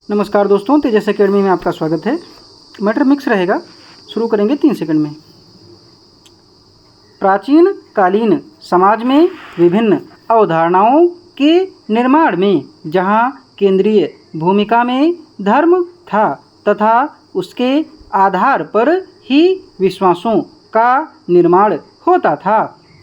नमस्कार दोस्तों, तेजस एकेडमी में आपका स्वागत है। मैटर मिक्स रहेगा, शुरू करेंगे 3 सेकंड में। प्राचीन कालीन समाज में विभिन्न अवधारणाओं के निर्माण में जहाँ केंद्रीय भूमिका में धर्म था तथा उसके आधार पर ही विश्वासों का निर्माण होता था,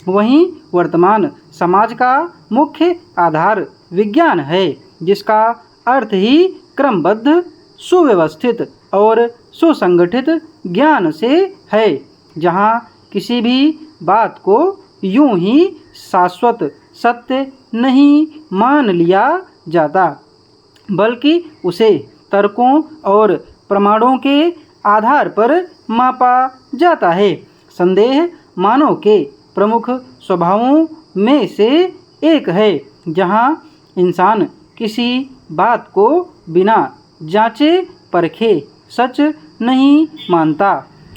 वहीं वर्तमान समाज का मुख्य आधार विज्ञान है, जिसका अर्थ ही क्रमबद्ध, सुव्यवस्थित और सुसंगठित ज्ञान से है, जहाँ किसी भी बात को यूं ही शाश्वत सत्य नहीं मान लिया जाता, बल्कि उसे तर्कों और प्रमाणों के आधार पर मापा जाता है। संदेह मानव के प्रमुख स्वभावों में से एक है, जहाँ इंसान किसी बात को बिना जांचे परखे सच नहीं मानता,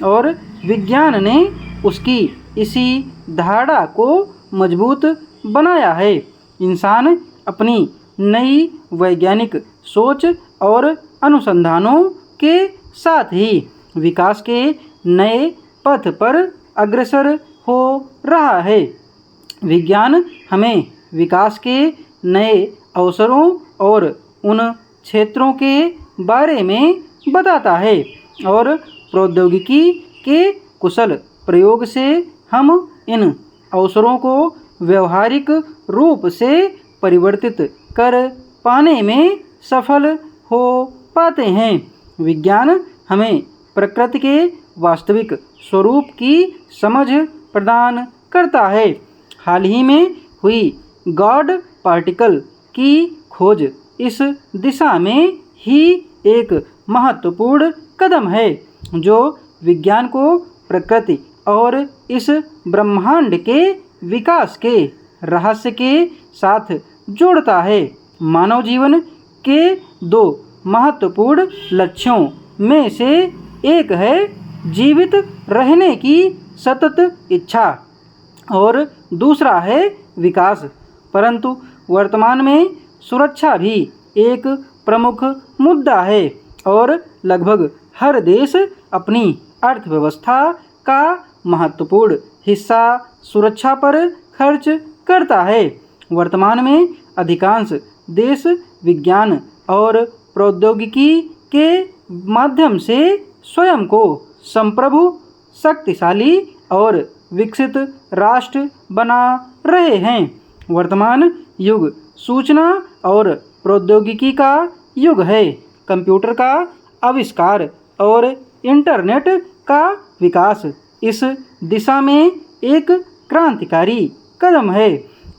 और विज्ञान ने उसकी इसी धारणा को मजबूत बनाया है। इंसान अपनी नई वैज्ञानिक सोच और अनुसंधानों के साथ ही विकास के नए पथ पर अग्रसर हो रहा है। विज्ञान हमें विकास के नए अवसरों और उन क्षेत्रों के बारे में बताता है, और प्रौद्योगिकी के कुशल प्रयोग से हम इन अवसरों को व्यवहारिक रूप से परिवर्तित कर पाने में सफल हो पाते हैं। विज्ञान हमें प्रकृति के वास्तविक स्वरूप की समझ प्रदान करता है। हाल ही में हुई गॉड पार्टिकल की खोज इस दिशा में ही एक महत्वपूर्ण कदम है, जो विज्ञान को प्रकृति और इस ब्रह्मांड के विकास के रहस्य के साथ जोड़ता है। मानव जीवन के 2 महत्वपूर्ण लक्ष्यों में से एक है जीवित रहने की सतत इच्छा, और दूसरा है विकास। परंतु वर्तमान में सुरक्षा भी एक प्रमुख मुद्दा है, और लगभग हर देश अपनी अर्थव्यवस्था का महत्वपूर्ण हिस्सा सुरक्षा पर खर्च करता है। वर्तमान में अधिकांश देश विज्ञान और प्रौद्योगिकी के माध्यम से स्वयं को संप्रभु, शक्तिशाली और विकसित राष्ट्र बना रहे हैं। वर्तमान युग सूचना और प्रौद्योगिकी का युग है। कंप्यूटर का आविष्कार और इंटरनेट का विकास इस दिशा में एक क्रांतिकारी कदम है,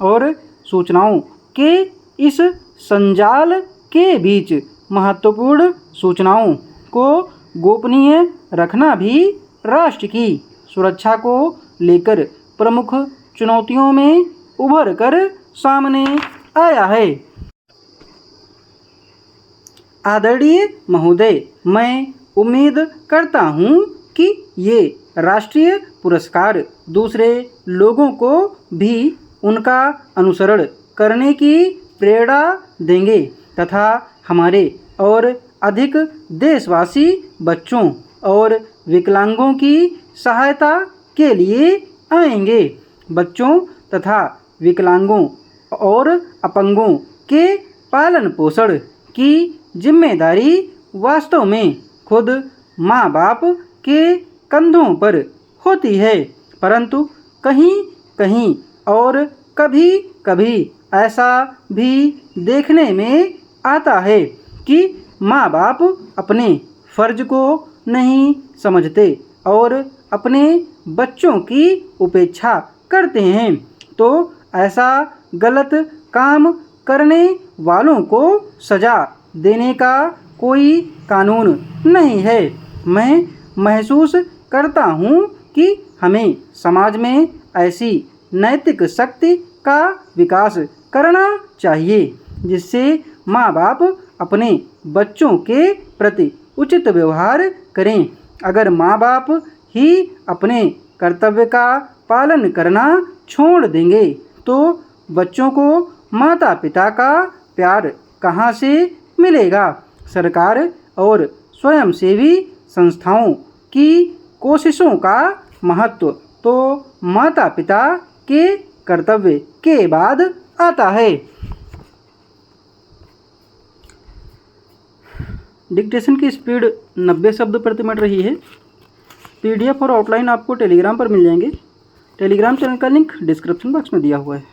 और सूचनाओं के इस संजाल के बीच महत्वपूर्ण सूचनाओं को गोपनीय रखना भी राष्ट्र की सुरक्षा को लेकर प्रमुख चुनौतियों में उभर कर सामने आया है। आदरणीय महोदय, मैं उम्मीद करता हूँ कि ये राष्ट्रीय पुरस्कार दूसरे लोगों को भी उनका अनुसरण करने की प्रेरणा देंगे तथा हमारे और अधिक देशवासी बच्चों और विकलांगों की सहायता के लिए आएंगे। बच्चों तथा विकलांगों और अपंगों के पालन पोषण की जिम्मेदारी वास्तव में खुद माँ बाप के कंधों पर होती है, परंतु कहीं कहीं और कभी कभी ऐसा भी देखने में आता है कि माँ बाप अपने फर्ज को नहीं समझते और अपने बच्चों की उपेक्षा करते हैं, तो ऐसा गलत काम करने वालों को सजा देने का कोई कानून नहीं है। मैं महसूस करता हूँ कि हमें समाज में ऐसी नैतिक शक्ति का विकास करना चाहिए जिससे माँ बाप अपने बच्चों के प्रति उचित व्यवहार करें। अगर माँ बाप ही अपने कर्तव्य का पालन करना छोड़ देंगे तो बच्चों को माता पिता का प्यार कहाँ से मिलेगा। सरकार और स्वयंसेवी संस्थाओं की कोशिशों का महत्व तो माता पिता के कर्तव्य के बाद आता है। डिक्टेशन की स्पीड 90 शब्द प्रति मिनट रही है। PDF और आउटलाइन आपको टेलीग्राम पर मिल जाएंगे। टेलीग्राम चैनल का लिंक डिस्क्रिप्शन बॉक्स में दिया हुआ है।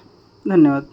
धन्यवाद।